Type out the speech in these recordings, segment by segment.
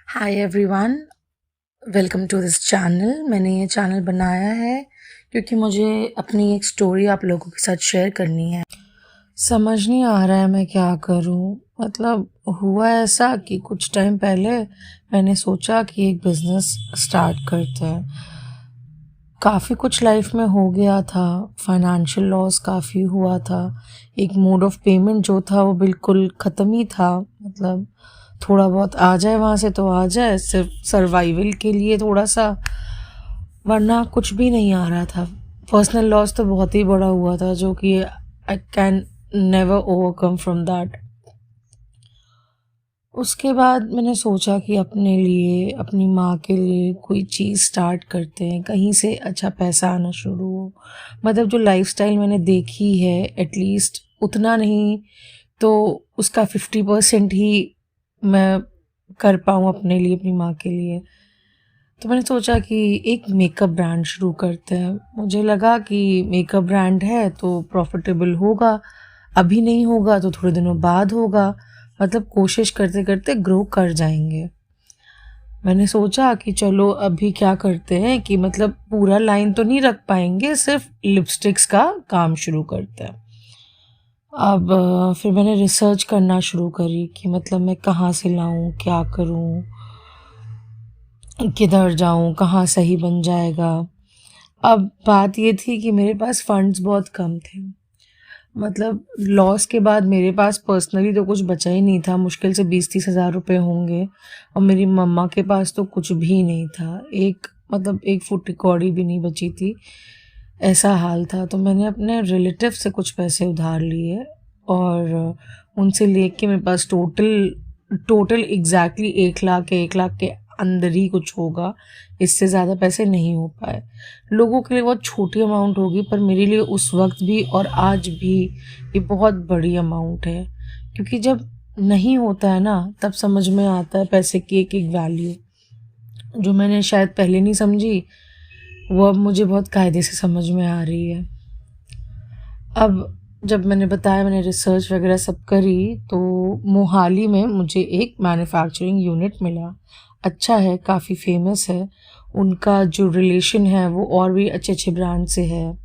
Hi everyone, welcome to this channel. मैंने ये channel बनाया है क्योंकि मुझे अपनी एक स्टोरी आप लोगों के साथ शेयर करनी है। समझ नहीं आ रहा है मैं क्या करूं। मतलब हुआ ऐसा कि कुछ टाइम पहले मैंने सोचा कि एक बिज़नेस स्टार्ट करते हैं। काफ़ी कुछ लाइफ में हो गया था, फाइनेंशियल लॉस काफ़ी हुआ था, एक मोड ऑफ पेमेंट जो था वो बिल्कुल ख़त्म ही था। मतलब थोड़ा बहुत आ जाए वहाँ से तो आ जाए, सिर्फ सर्वाइवल के लिए थोड़ा सा, वरना कुछ भी नहीं आ रहा था। पर्सनल लॉस तो बहुत ही बड़ा हुआ था जो कि I can never overcome from that. उसके बाद मैंने सोचा कि अपने लिए, अपनी माँ के लिए कोई चीज़ स्टार्ट करते हैं, कहीं से अच्छा पैसा आना शुरू हो। मतलब जो लाइफस्टाइल मैंने देखी है, एटलीस्ट उतना नहीं तो उसका 50% ही मैं कर पाऊँ अपने लिए, अपनी माँ के लिए। तो मैंने सोचा कि एक मेकअप ब्रांड शुरू करते हैं। मुझे लगा कि मेकअप ब्रांड है तो प्रॉफिटेबल होगा, अभी नहीं होगा तो थोड़े दिनों बाद होगा। मतलब कोशिश करते करते ग्रो कर जाएंगे। मैंने सोचा कि चलो अभी क्या करते हैं कि मतलब पूरा लाइन तो नहीं रख पाएंगे, सिर्फ लिपस्टिक्स का काम शुरू करते हैं। अब फिर मैंने रिसर्च करना शुरू करी कि मतलब मैं कहाँ से लाऊं, क्या करूं, किधर जाऊं, कहाँ सही बन जाएगा। अब बात ये थी कि मेरे पास फंड्स बहुत कम थे। मतलब लॉस के बाद मेरे पास पर्सनली तो कुछ बचा ही नहीं था, मुश्किल से 20-30 हज़ार रुपये होंगे। और मेरी मम्मा के पास तो कुछ भी नहीं था, एक फुट्टी कौड़ी भी नहीं बची थी, ऐसा हाल था। तो मैंने अपने रिलेटिव से कुछ पैसे उधार लिए और उनसे लेके मेरे पास टोटल एग्जैक्टली 1 लाख है, 1 लाख के अंदर ही कुछ होगा, इससे ज़्यादा पैसे नहीं हो पाए। लोगों के लिए बहुत छोटी अमाउंट होगी, पर मेरे लिए उस वक्त भी और आज भी ये बहुत बड़ी अमाउंट है। क्योंकि जब नहीं होता है ना, तब समझ में आता है पैसे की एक एक वैल्यू, जो मैंने शायद पहले नहीं समझी, वो अब मुझे बहुत कायदे से समझ में आ रही है। अब जब मैंने बताया, मैंने रिसर्च वगैरह सब करी, तो मोहाली में मुझे एक मैन्युफैक्चरिंग यूनिट मिला। अच्छा है, काफ़ी फेमस है, उनका जो रिलेशन है वो और भी अच्छे अच्छे ब्रांड से है।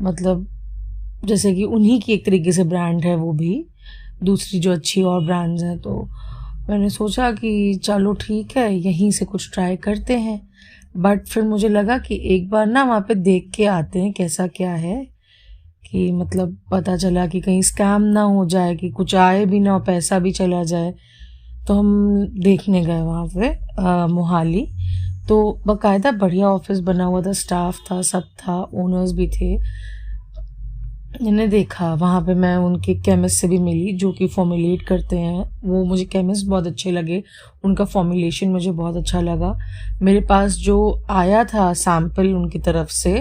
मतलब जैसे कि उन्हीं की एक तरीके से ब्रांड है वो भी, दूसरी जो अच्छी और ब्रांड्स हैं। तो मैंने सोचा कि चलो ठीक है, यहीं से कुछ ट्राई करते हैं। बट फिर मुझे लगा कि एक बार ना वहाँ पे देख के आते हैं कैसा क्या है, कि मतलब पता चला कि कहीं स्कैम ना हो जाए, कि कुछ आए भी ना और पैसा भी चला जाए। तो हम देखने गए वहाँ पे मोहाली। तो बाकायदा बढ़िया ऑफिस बना हुआ था, स्टाफ था, सब था, ओनर्स भी थे। मैंने देखा वहाँ पे, मैं उनके केमिस्ट से भी मिली जो कि फॉर्मुलेट करते हैं। वो मुझे केमिस्ट बहुत अच्छे लगे, उनका फॉर्मुलेशन मुझे बहुत अच्छा लगा। मेरे पास जो आया था सैम्पल उनकी तरफ से,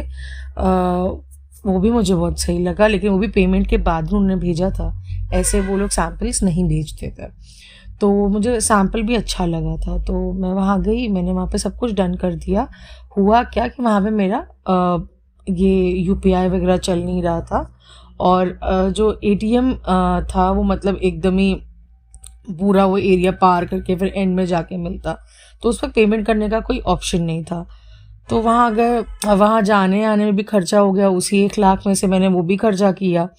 वो भी मुझे बहुत सही लगा, लेकिन वो भी पेमेंट के बाद में उन्होंने भेजा था, ऐसे वो लोग सैम्पल्स नहीं भेजते थे। तो मुझे सैम्पल भी अच्छा लगा था, तो मैं वहाँ गई, मैंने वहाँ पे सब कुछ डन कर दिया। हुआ क्या कि वहाँ पे मेरा ये यूपीआई वगैरह चल नहीं रहा था, और जो एटीएम था वो मतलब एकदम ही पूरा वो एरिया पार करके फिर एंड में जाके मिलता, तो उस वक्त पेमेंट करने का कोई ऑप्शन नहीं था। तो वहाँ गए, वहाँ जाने आने में भी खर्चा हो गया, उसी 1 लाख में से मैंने वो भी खर्चा किया।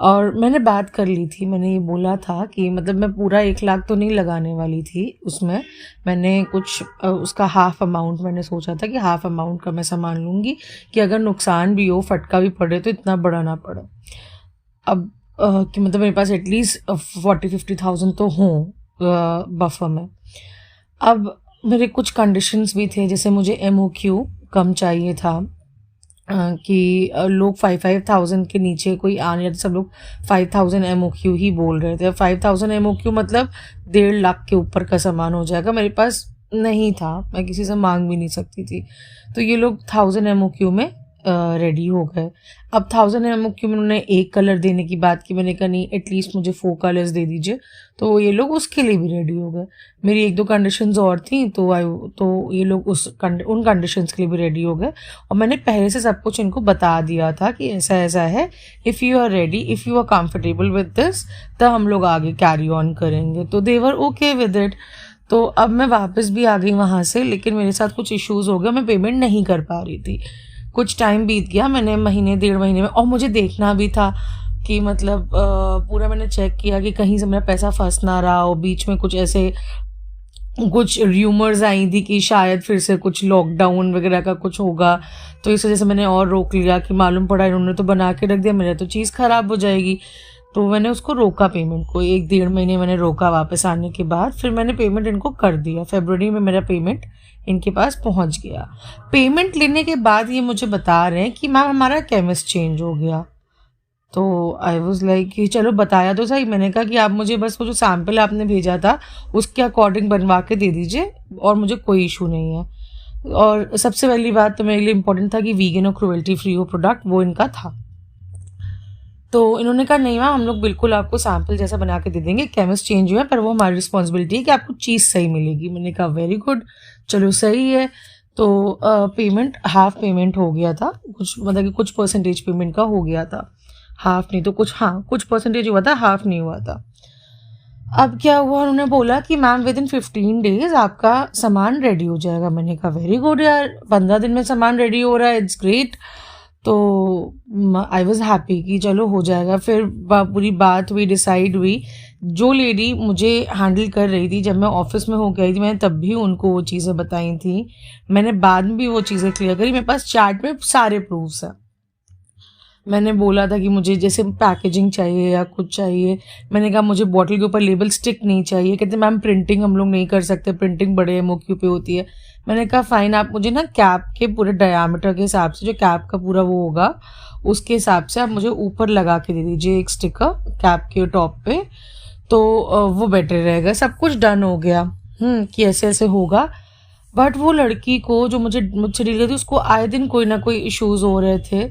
और मैंने बात कर ली थी, मैंने ये बोला था कि मतलब मैं पूरा 1 लाख तो नहीं लगाने वाली थी उसमें। मैंने कुछ उसका हाफ अमाउंट, मैंने सोचा था कि हाफ अमाउंट का मैं सामान लूँगी, कि अगर नुकसान भी हो, फटका भी पड़े तो इतना बड़ा ना पड़े। अब कि मतलब मेरे पास एटलीस्ट 40-50 थाउजेंड तो हों बफर में। अब मेरे कुछ कंडीशंस भी थे, जैसे मुझे MOQ कम चाहिए था, कि लोग 5,000 के नीचे कोई आ नहीं रहे, सब लोग 5,000 MOQ ही बोल रहे थे। 5,000 MOQ मतलब 1.5 लाख के ऊपर का सामान हो जाएगा, मेरे पास नहीं था, मैं किसी से मांग भी नहीं सकती थी। तो ये लोग 1000 MOQ में रेडी हो गए। अब 1000 ml की उन्होंने एक कलर देने की बात की, मैंने कहा नहीं एटलीस्ट मुझे 4 कलर्स दे दीजिए, तो ये लोग उसके लिए भी रेडी हो गए। मेरी 1-2 कंडीशंस और थी, तो ये लोग उन कंडीशंस के लिए भी रेडी हो गए, और मैंने पहले से सब कुछ इनको बता दिया था कि ऐसा ऐसा है, if you are ready, if you are comfortable with this, तब हम लोग आगे कैरी ऑन करेंगे। तो they were okay with it. तो अब मैं वापस भी आ गई वहाँ से, लेकिन मेरे साथ कुछ इश्यूज़ हो गए, मैं पेमेंट नहीं कर पा रही थी। कुछ टाइम बीत गया, मैंने महीने 1.5 महीने में, और मुझे देखना भी था कि मतलब पूरा मैंने चेक किया कि कहीं से मेरा पैसा फंस ना रहा हो। बीच में कुछ र्यूमर्स आई थी कि शायद फिर से कुछ लॉकडाउन वगैरह का कुछ होगा, तो इस वजह से मैंने और रोक लिया कि मालूम पड़ा इन्होंने तो बना के रख दिया, मेरा तो चीज़ ख़राब हो जाएगी। तो मैंने उसको रोका, पेमेंट को 1-1.5 महीने मैंने रोका। वापस आने के बाद फिर मैंने पेमेंट इनको कर दिया। फरवरी में मेरा पेमेंट इनके पास पहुंच गया। पेमेंट लेने के बाद ये मुझे बता रहे हैं कि मैम हमारा केमिस्ट चेंज हो गया। तो आई वॉज़ लाइक कि चलो बताया तो सही। मैंने कहा कि आप मुझे बस वो जो सैम्पल आपने भेजा था उसके अकॉर्डिंग बनवा के दे दीजिए, और मुझे कोई इशू नहीं है। और सबसे पहली बात तो मेरे लिए इम्पोर्टेंट था कि वीगन और क्रुएल्टी फ्री हो प्रोडक्ट, वो इनका था। तो इन्होंने कहा नहीं मैम, हम लोग बिल्कुल आपको सैम्पल जैसा बना के दे देंगे, केमिस्ट चेंज हुआ है पर वो हमारी रिस्पॉन्सिबिलिटी है कि आपको चीज़ सही मिलेगी। मैंने कहा वेरी गुड, चलो सही है। तो पेमेंट हाफ पेमेंट हो गया था, कुछ मतलब कि कुछ परसेंटेज पेमेंट का हो गया था, हाफ नहीं तो कुछ, हाँ कुछ परसेंटेज हुआ था, हाफ नहीं हुआ था। अब क्या हुआ, उन्होंने बोला कि मैम विद इन 15 डेज आपका सामान रेडी हो जाएगा। मैंने कहा वेरी गुड यार, 15 दिन में सामान रेडी हो रहा है, इट्स ग्रेट। तो आई वॉज हैप्पी कि चलो हो जाएगा। फिर पूरी बात हुई, डिसाइड हुई। जो लेडी मुझे हैंडल कर रही थी जब मैं ऑफिस में हो गई थी, मैंने तब भी उनको वो चीज़ें बताई थी, मैंने बाद में भी वो चीज़ें क्लियर करी। मेरे पास चैट में सारे प्रूफ्स हैं। मैंने बोला था कि मुझे जैसे पैकेजिंग चाहिए या कुछ चाहिए, मैंने कहा मुझे बॉटल के ऊपर लेबल स्टिक नहीं चाहिए। कहते मैम प्रिंटिंग हम लोग नहीं कर सकते, प्रिंटिंग बड़े MOQ पे होती है। मैंने कहा फ़ाइन, आप मुझे ना कैप के पूरे डायामीटर के हिसाब से, जो कैप का पूरा वो होगा उसके हिसाब से आप मुझे ऊपर लगा के दे दीजिए एक स्टिकर कैप के टॉप पे, तो वो बेटर रहेगा। सब कुछ डन हो गया कि ऐसे ऐसे होगा। बट वो लड़की को जो मुझसे डील करती, उसको आए दिन कोई ना कोई इश्यूज़ हो रहे थे।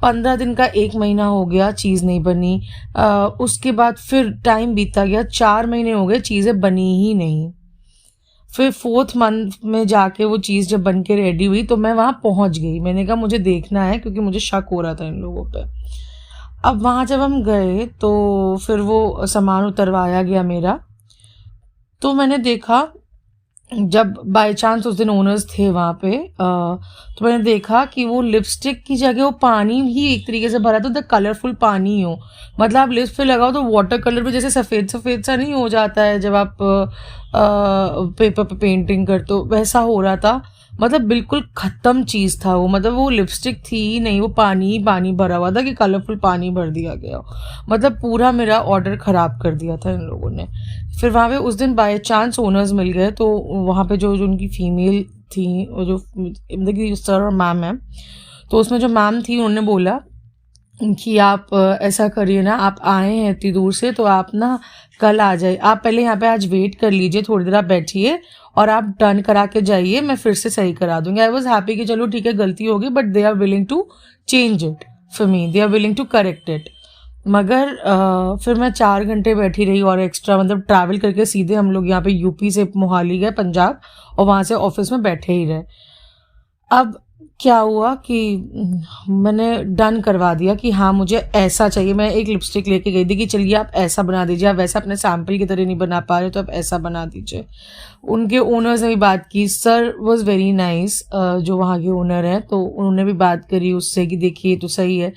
15 दिन का 1 महीना हो गया, चीज़ नहीं बनी। उसके बाद फिर टाइम बीता गया, 4 महीने हो गए, चीज़ें बनी ही नहीं। फिर 4th मंथ में जाके वो चीज़ जब बन के रेडी हुई तो मैं वहाँ पहुँच गई। मैंने कहा मुझे देखना है, क्योंकि मुझे शक हो रहा था इन लोगों पे। अब वहाँ जब हम गए तो फिर वो सामान उतरवाया गया मेरा, तो मैंने देखा, जब बाय चांस उस दिन ओनर्स थे वहाँ पे, तो मैंने देखा कि वो लिपस्टिक की जगह वो पानी ही एक तरीके से भरा था, तो कलरफुल पानी हो, मतलब आप लिप्स पे लगाओ तो वाटर कलर पे जैसे सफ़ेद सफ़ेद सा नहीं हो जाता है जब आप पेपर पे पेंटिंग करते हो, वैसा हो रहा था। मतलब बिल्कुल ख़त्म चीज़ था वो, मतलब वो लिपस्टिक थी ही नहीं, वो पानी ही पानी भरा हुआ था कि कलरफुल पानी भर दिया गया। मतलब पूरा मेरा ऑर्डर ख़राब कर दिया था इन लोगों ने। फिर वहाँ पे उस दिन बाय चांस ओनर्स मिल गए, तो वहाँ पे जो उनकी फ़ीमेल थी, और जो मतलब कि सर और मैम है, तो उसमें जो मैम थी उन्होंने बोला कि आप ऐसा करिए ना, आप आए हैं इतनी दूर से, तो आप ना कल आ जाइए, आप पहले यहाँ पे आज वेट कर लीजिए, थोड़ी देर आप बैठिए और आप डन करा के जाइए, मैं फिर से सही करा दूँगी। आई वॉज हैप्पी कि चलो ठीक है गलती होगी, but they are willing to change it for me, they are willing to correct it. मगर फिर मैं 4 घंटे बैठी रही, और एक्स्ट्रा मतलब ट्रैवल करके सीधे हम लोग यहाँ पे यूपी से मोहाली गए, पंजाब, और वहाँ से ऑफिस में बैठे ही रहे। अब क्या हुआ कि मैंने डन करवा दिया कि हाँ मुझे ऐसा चाहिए। मैं एक लिपस्टिक लेके गई थी कि चलिए आप ऐसा बना दीजिए, आप वैसा अपने सैम्पल की तरह नहीं बना पा रहे तो आप ऐसा बना दीजिए। उनके ओनर से भी बात की, सर वॉज वेरी नाइस, जो वहाँ के ओनर हैं, तो उन्होंने भी बात करी उससे कि देखिए तो सही है।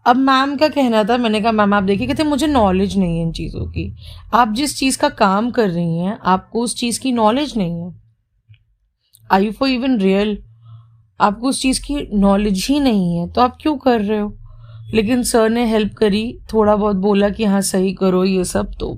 अब मैम का कहना था, मैंने कहा मैम आप देखिए, कहते मुझे नॉलेज नहीं है इन चीज़ों की, आप जिस चीज़ का काम कर रही हैं आपको उस चीज़ की नॉलेज नहीं है, आई यू फॉर इवन रियल, आपको उस चीज़ की नॉलेज ही नहीं है तो आप क्यों कर रहे हो। लेकिन सर ने हेल्प करी, थोड़ा बहुत बोला कि हाँ सही करो ये सब, तो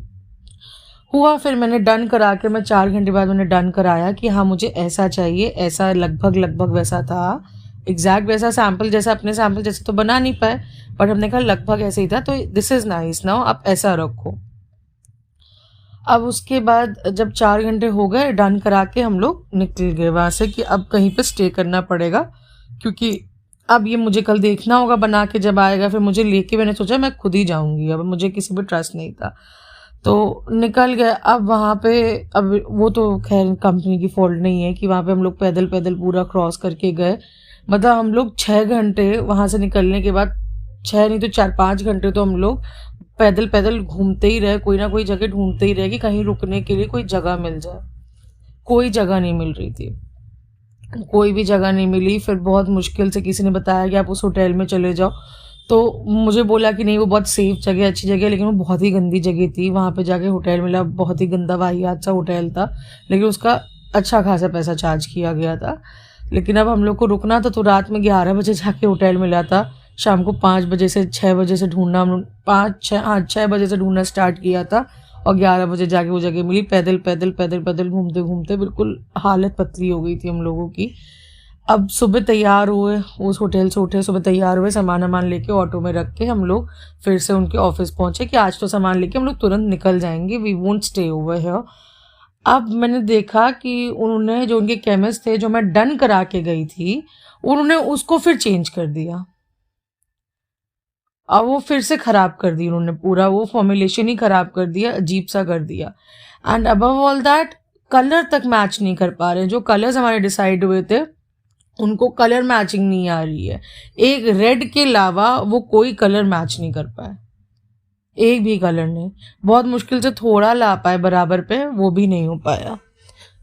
हुआ। फिर मैंने डन करा के, मैं 4 घंटे बाद मैंने डन कराया कि हाँ मुझे ऐसा चाहिए, ऐसा लगभग वैसा था, एग्जैक्ट वैसा सैम्पल जैसा, अपने सैम्पल जैसे तो बना नहीं पाए, बट हमने कहा लगभग ऐसे ही था, तो दिस इज़ नाइस नाउ, आप ऐसा रखो। अब उसके बाद जब 4 घंटे हो गए डन करा के, हम लोग निकल गए वहाँ से कि अब कहीं पे स्टे करना पड़ेगा, क्योंकि अब ये मुझे कल देखना होगा बना के जब आएगा, फिर मुझे लेके मैंने सोचा मैं खुद ही जाऊँगी, अब मुझे किसी पे ट्रस्ट नहीं था। तो निकल गए। अब वहाँ पे अब वो तो खैर कंपनी की फॉल्ट नहीं है कि वहाँ पे हम लोग पैदल पैदल पूरा क्रॉस करके गए। मतलब हम लोग 6 घंटे वहाँ से निकलने के बाद, 6 नहीं तो 4-5 घंटे तो हम लोग पैदल पैदल घूमते ही रहे, कोई ना कोई जगह ढूंढते ही रहे कि कहीं रुकने के लिए कोई जगह मिल जाए। कोई जगह नहीं मिल रही थी, कोई भी जगह नहीं मिली। फिर बहुत मुश्किल से किसी ने बताया कि आप उस होटल में चले जाओ, तो मुझे बोला कि नहीं वो बहुत सेफ जगह, अच्छी जगह, लेकिन वो बहुत ही गंदी जगह थी। वहाँ पे जाके होटल मिला, बहुत ही गंदा वाहियात सा होटल था, लेकिन उसका अच्छा खासा पैसा चार्ज किया गया था। लेकिन अब हम लोग को रुकना था, तो रात में 11 बजे जाके होटल मिला था। शाम को 5 बजे से 6 बजे से ढूंढना, हम लोग 6 बजे से ढूंढना स्टार्ट किया था और 11 बजे जाके वो जगह मिली। पैदल पैदल पैदल पैदल घूमते घूमते बिल्कुल हालत पतली हो गई थी हम लोगों की। अब सुबह तैयार हुए, उस होटल से उठे, सुबह तैयार हुए, सामान वामान लेके ऑटो में रख के हम लोग फिर से उनके ऑफिस पहुंचे कि आज तो सामान लेके हम लोग तुरंत निकल जाएंगे, we won't stay over here. अब मैंने देखा कि उन्होंने, जो उनके केमिस्ट थे जो मैं डन करा के गई थी, उन्होंने उसको फिर चेंज कर दिया। अब वो फिर से ख़राब कर दी उन्होंने, पूरा वो फॉर्मुलेशन ही ख़राब कर दिया, अजीब सा कर दिया। And above all that colour तक मैच नहीं कर पा रहे। जो कलर्स हमारे डिसाइड हुए थे उनको कलर मैचिंग नहीं आ रही है। एक रेड के अलावा वो कोई कलर मैच नहीं कर पाए, एक भी कलर नहीं। बहुत मुश्किल से थोड़ा ला पाए बराबर पे, वो भी नहीं हो पाया।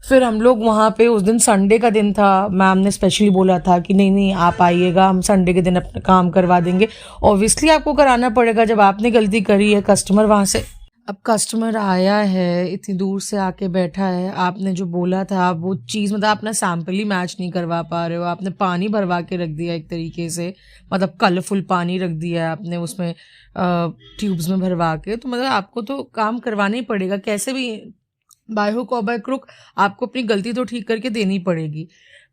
फिर हम लोग वहाँ पे, उस दिन संडे का दिन था, मैम ने स्पेशली बोला था कि नहीं नहीं आप आइएगा, हम संडे के दिन अपना काम करवा देंगे। ऑब्वियसली आपको कराना पड़ेगा जब आपने गलती करी है। कस्टमर वहाँ से, अब कस्टमर आया है, इतनी दूर से आके बैठा है, आपने जो बोला था वो चीज़, मतलब अपना सैम्पल ही मैच नहीं करवा पा रहे हो, आपने पानी भरवा के रख दिया एक तरीके से, मतलब कलरफुल पानी रख दिया है आपने उसमें ट्यूब्स में भरवा के। तो मतलब आपको तो काम करवाना ही पड़ेगा, कैसे भी बाय हुक और बाय क्रुक आपको अपनी गलती तो ठीक करके देनी पड़ेगी।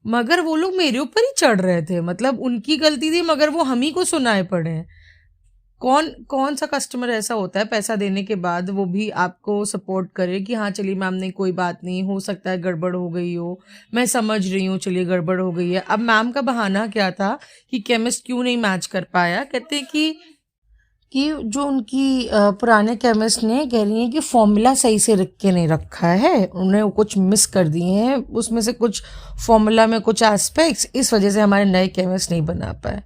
मगर वो लोग मेरे ऊपर ही चढ़ रहे थे, मतलब उनकी गलती थी मगर वो हम ही को सुनाए पड़े हैं। कौन कौन सा कस्टमर ऐसा होता है पैसा देने के बाद वो भी आपको सपोर्ट करे कि हाँ चलिए मैम नहीं कोई बात नहीं, हो सकता है गड़बड़ हो गई हो, मैं समझ रही हूँ, चलिए गड़बड़ हो गई है। अब मैम का बहाना क्या था कि केमिस्ट क्यों नहीं मैच कर पाया, कहते कि जो उनकी पुराने केमिस्ट ने, कह रही हैं कि फॉर्मूला सही से रख के नहीं रखा है, उन्होंने वो कुछ मिस कर दिए हैं उसमें से, कुछ फॉर्मूला में कुछ एस्पेक्ट्स, इस वजह से हमारे नए केमिस्ट नहीं बना पाए।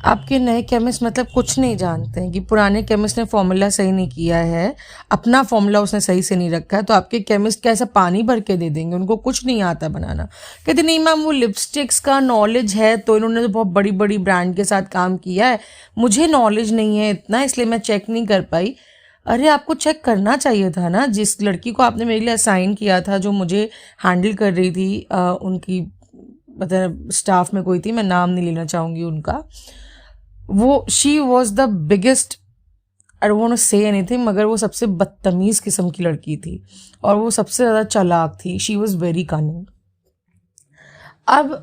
आपके नए केमिस्ट मतलब कुछ नहीं जानते हैं कि पुराने केमिस्ट ने फॉर्मूला सही नहीं किया है, अपना फॉर्मूला उसने सही से नहीं रखा है, तो आपके केमिस्ट कैसा पानी भर के दे देंगे, उनको कुछ नहीं आता बनाना। कहते नहीं मैम वो लिपस्टिक्स का नॉलेज है, तो इन्होंने तो बहुत बड़ी बड़ी ब्रांड के साथ काम किया है, मुझे नॉलेज नहीं है इतना, इसलिए मैं चेक नहीं कर पाई। अरे आपको चेक करना चाहिए था ना, जिस लड़की को आपने मेरे लिए असाइन किया था, जो मुझे हैंडल कर रही थी, उनकी मतलब स्टाफ में कोई थी, मैं नाम नहीं लेना चाहूँगी उनका, वो she was the biggest, I don't want to say anything, मगर वो सबसे बदतमीज़ किस्म की लड़की थी और वो सबसे ज़्यादा चालाक थी, शी वॉज वेरी कनिंग। अब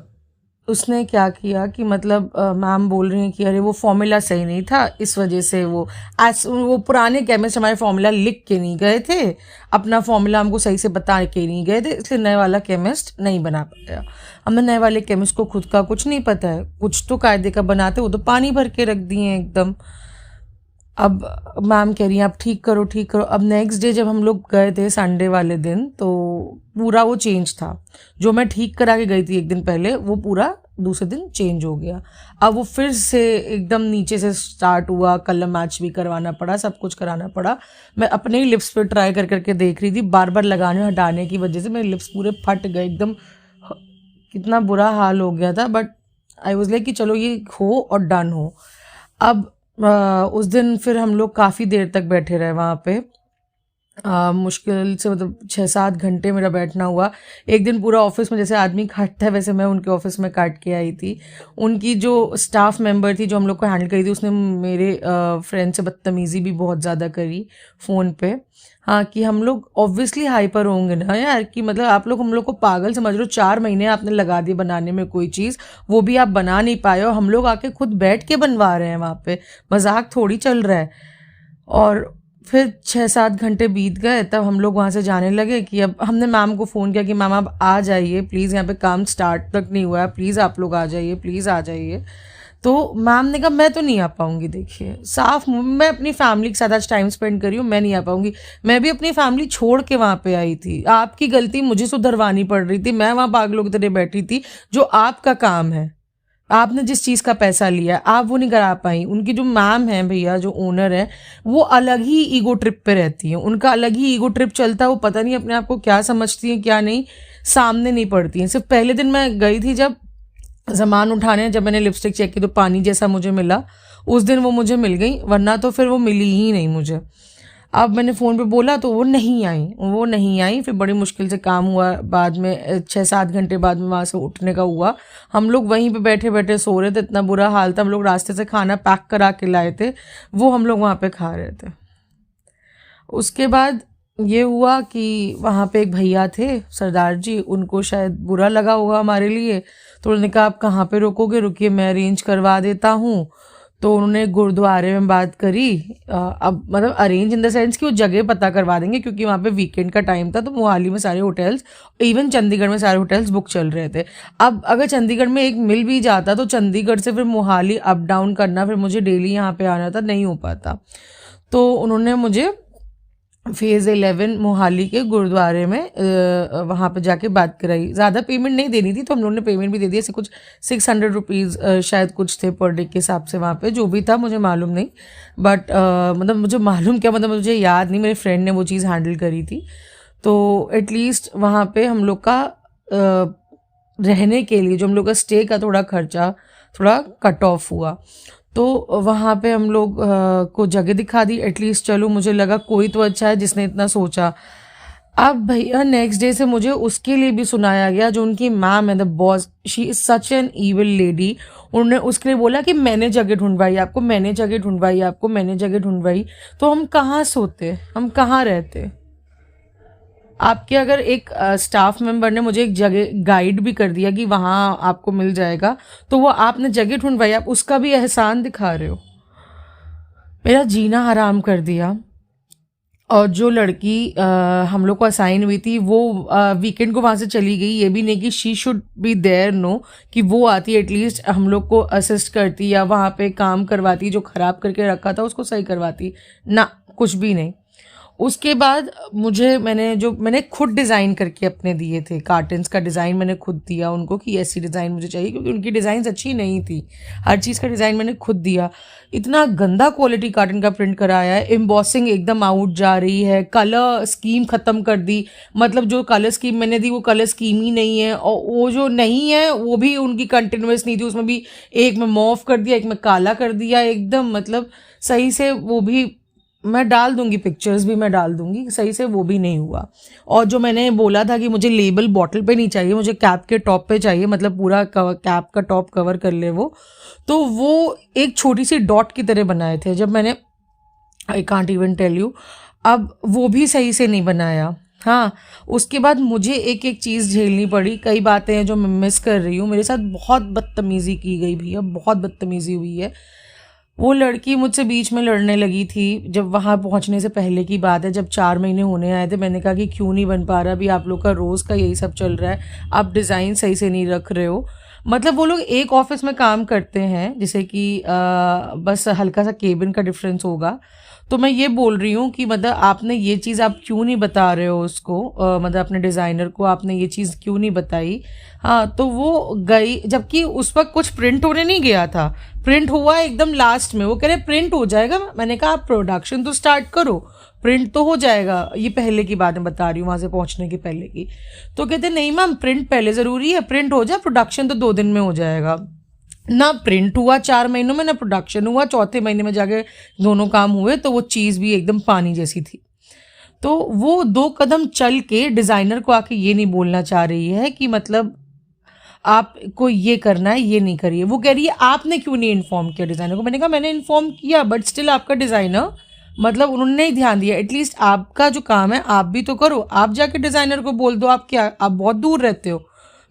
उसने क्या किया कि मतलब मैम बोल रही हैं कि अरे वो फॉर्मूला सही नहीं था, इस वजह से वो पुराने केमिस्ट हमारे फॉर्मूला लिख के नहीं गए थे, अपना फॉर्मूला हमको सही से बता के नहीं गए थे, इसलिए नए वाला केमिस्ट नहीं बना पाया। हमें नए वाले केमिस्ट को खुद का कुछ नहीं पता है, कुछ तो कायदे का बनाते, वो तो पानी भर के रख दिए हैं एकदम। अब मैम कह रही हैं आप ठीक करो ठीक करो। अब नेक्स्ट डे जब हम लोग गए थे संडे वाले दिन, तो पूरा वो चेंज था, जो मैं ठीक करा के गई थी एक दिन पहले, वो पूरा दूसरे दिन चेंज हो गया। अब वो फिर से एकदम नीचे से स्टार्ट हुआ, कलर मैच भी करवाना पड़ा, सब कुछ कराना पड़ा। मैं अपने ही लिप्स पे ट्राई कर करके देख रही थी, बार बार लगाने हटाने की वजह से मेरे लिप्स पूरे फट गए एकदम, कितना बुरा हाल हो गया था। बट आई वाज लाइक कि चलो ये हो और डन हो। अब उस दिन फिर हम लोग काफ़ी देर तक बैठे रहे वहाँ पे, मुश्किल से मतलब 6-7 घंटे मेरा बैठना हुआ। एक दिन पूरा ऑफिस में जैसे आदमी काटता है, वैसे मैं उनके ऑफिस में काट के आई थी। उनकी जो स्टाफ मेंबर थी जो हम लोग को हैंडल करी थी, उसने मेरे फ्रेंड से बदतमीज़ी भी बहुत ज़्यादा करी फ़ोन पे। हाँ, कि हम लोग ऑब्वियसली हाइपर होंगे ना यार, कि मतलब आप लोग हम लोग को पागल समझ रहे हो, 4 महीने आपने लगा दिए बनाने में कोई चीज़, वो भी आप बना नहीं पाए, और हम लोग आके खुद बैठ के बनवा रहे हैं वहाँ पे, मजाक थोड़ी चल रहा है। और फिर 6-7 घंटे बीत गए, तब हम लोग वहाँ से जाने लगे कि अब हमने मैम को फ़ोन किया कि मैम आप आ जाइए प्लीज़, यहाँ पे काम स्टार्ट तक नहीं हुआ है, प्लीज़ आप लोग आ जाइए, प्लीज़ आ जाइए। तो मैम ने कहा मैं तो नहीं आ पाऊँगी, देखिए साफ मैं अपनी फैमिली के साथ आज टाइम स्पेंड कर रही हूँ, मैं नहीं आ पाऊँगी। मैं भी अपनी फैमिली छोड़ के वहाँ पे आई थी, आपकी गलती मुझे सुधरवानी पड़ रही थी, मैं वहाँ पागलों की तरह बैठी थी। जो आपका काम है, आपने जिस चीज़ का पैसा लिया आप वो नहीं करा पाई। उनकी जो मैम है भैया, जो ओनर है, वो अलग ही ईगो ट्रिप पे रहती हैं, उनका अलग ही ईगो ट्रिप चलता है। वो पता नहीं अपने आप को क्या समझती हैं क्या नहीं, सामने नहीं पड़ती हैं। सिर्फ पहले दिन मैं गई थी जब सामान उठाने, जब मैंने लिपस्टिक चेक की तो पानी जैसा मुझे मिला, उस दिन वो मुझे मिल गई, वरना तो फिर वो मिली ही नहीं मुझे। अब मैंने फ़ोन पे बोला तो वो नहीं आई। फिर बड़ी मुश्किल से काम हुआ, बाद में 6-7 घंटे बाद में वहाँ से उठने का हुआ। हम लोग वहीं पे बैठे बैठे सो रहे थे, इतना बुरा हाल था। हम लोग रास्ते से खाना पैक करा के लाए थे, वो हम लोग वहाँ पे खा रहे थे। उसके बाद ये हुआ कि वहाँ पे एक भैया थे, सरदार जी, उनको शायद बुरा लगा होगा हमारे लिए, तो उन्होंने कहा आप कहाँ पे रुकोगे, रुकिए मैं अरेंज करवा देता हूँ। तो उन्होंने गुरुद्वारे में बात करी। अब मतलब अरेंज इन द सेंस कि वो जगह पता करवा देंगे, क्योंकि वहाँ पे वीकेंड का टाइम था, तो मोहाली में सारे होटल्स, इवन चंडीगढ़ में सारे होटल्स बुक चल रहे थे। अब अगर चंडीगढ़ में एक मिल भी जाता तो चंडीगढ़ से फिर मोहाली अप डाउन करना, फिर मुझे डेली यहाँ पे आना था, नहीं हो पाता। तो उन्होंने मुझे फेज़ 11 मोहाली के गुरुद्वारे में वहाँ पे जाके बात कराई। ज़्यादा पेमेंट नहीं देनी थी, तो हम लोगों ने पेमेंट भी दे दी। ऐसे कुछ 600 रुपीज़ शायद कुछ थे पर डे के हिसाब से। वहाँ पे जो भी था मुझे मालूम नहीं, बट मतलब मुझे मालूम क्या, मतलब मुझे याद नहीं, मेरे फ्रेंड ने वो चीज़ हैंडल करी थी। तो एटलीस्ट वहाँ पे हम लोग का रहने के लिए, जो हम लोग का स्टे का थोड़ा खर्चा थोड़ा कट ऑफ हुआ। तो वहाँ पे हम लोग को जगह दिखा दी एटलीस्ट। चलो मुझे लगा कोई तो अच्छा है जिसने इतना सोचा। अब भैया नेक्स्ट डे से मुझे उसके लिए भी सुनाया गया, जो उनकी मैम है, the boss, she is such an evil lady. उन्होंने उसके लिए बोला कि मैंने जगह ढूंढवाई आपको, मैंने जगह ढूंढवाई आपको, मैंने जगह ढूंढवाई। तो हम कहाँ सोते, हम कहाँ रहते? आपके अगर एक स्टाफ मेंबर ने मुझे एक जगह गाइड भी कर दिया कि वहाँ आपको मिल जाएगा, तो वो आपने जगह ढूंढवाई, आप उसका भी एहसान दिखा रहे हो। मेरा जीना हराम कर दिया। और जो लड़की हम लोग को असाइन हुई थी, वो वीकेंड को वहाँ से चली गई। ये भी नहीं कि she should be there, no, कि वो आती एटलीस्ट हम लोग को असिस्ट करती या वहाँ पे काम करवाती, जो ख़राब करके रखा था उसको सही करवाती ना, कुछ भी नहीं। उसके बाद मैंने खुद डिज़ाइन करके अपने दिए थे कार्टन्स का डिज़ाइन, मैंने खुद दिया उनको कि ऐसी डिज़ाइन मुझे चाहिए, क्योंकि उनकी डिज़ाइंस अच्छी नहीं थी। हर चीज़ का डिज़ाइन मैंने खुद दिया। इतना गंदा क्वालिटी कार्टन का प्रिंट कराया है, एम्बॉसिंग एकदम आउट जा रही है, कलर स्कीम ख़त्म कर दी। मतलब जो कलर स्कीम मैंने दी वो कलर स्कीम ही नहीं है, और वो जो नहीं है वो भी उनकी कंटिन्यूस नहीं थी, उसमें भी एक में मॉव कर दिया, एक में काला कर दिया एकदम। मतलब सही से वो भी, मैं डाल दूंगी पिक्चर्स भी, मैं डाल दूंगी, सही से वो भी नहीं हुआ। और जो मैंने बोला था कि मुझे लेबल बॉटल पे नहीं चाहिए, मुझे कैप के टॉप पे चाहिए, मतलब पूरा कैप का टॉप कवर कर ले वो, तो वो एक छोटी सी डॉट की तरह बनाए थे जब मैंने, I can't even tell you. अब वो भी सही से नहीं बनाया। हाँ, उसके बाद मुझे एक एक चीज़ झेलनी पड़ी, कई बातें हैं जो मैं मिस कर रही हूँ। मेरे साथ बहुत बदतमीज़ी की गई भैया, बहुत बदतमीज़ी हुई है। वो लड़की मुझसे बीच में लड़ने लगी थी, जब वहाँ पहुँचने से पहले की बात है, जब 4 महीने होने आए थे। मैंने कहा कि क्यों नहीं बन पा रहा, अभी आप लोग का रोज़ का यही सब चल रहा है, आप डिज़ाइन सही से नहीं रख रहे हो। मतलब वो लोग एक ऑफिस में काम करते हैं, जैसे कि बस हल्का सा केबिन का डिफरेंस होगा। तो मैं ये बोल रही हूँ कि मतलब आपने ये चीज़ आप क्यों नहीं बता रहे हो उसको, मतलब अपने डिज़ाइनर को आपने ये चीज़ क्यों नहीं बताई। हाँ, तो वो गई, जबकि उस वक्त कुछ प्रिंट होने नहीं गया था, प्रिंट हुआ एकदम लास्ट में। वो कह रहे प्रिंट हो जाएगा। मैंने कहा आप प्रोडक्शन तो स्टार्ट करो, प्रिंट तो हो जाएगा। ये पहले की बात मैं बता रही हूँ, वहाँ से पहुँचने के पहले की। तो कहते नहीं मैम, प्रिंट पहले ज़रूरी है, प्रिंट हो जाए, प्रोडक्शन तो 2 दिन में हो जाएगा। ना प्रिंट हुआ 4 महीनों में, ना प्रोडक्शन हुआ। चौथे महीने में जाके दोनों काम हुए, तो वो चीज़ भी एकदम पानी जैसी थी। तो वो 2 कदम चल के डिज़ाइनर को आके ये नहीं बोलना चाह रही है कि मतलब आपको ये करना है, ये नहीं करिए। वो कह रही है आपने क्यों नहीं इन्फॉर्म किया डिज़ाइनर को। मैंने कहा मैंने इन्फॉर्म किया, बट स्टिल आपका डिज़ाइनर, मतलब उन्होंने नहीं ध्यान दिया। एटलीस्ट आपका जो काम है आप भी तो करो, आप जाके डिज़ाइनर को बोल दो। आप क्या, आप बहुत दूर रहते हो।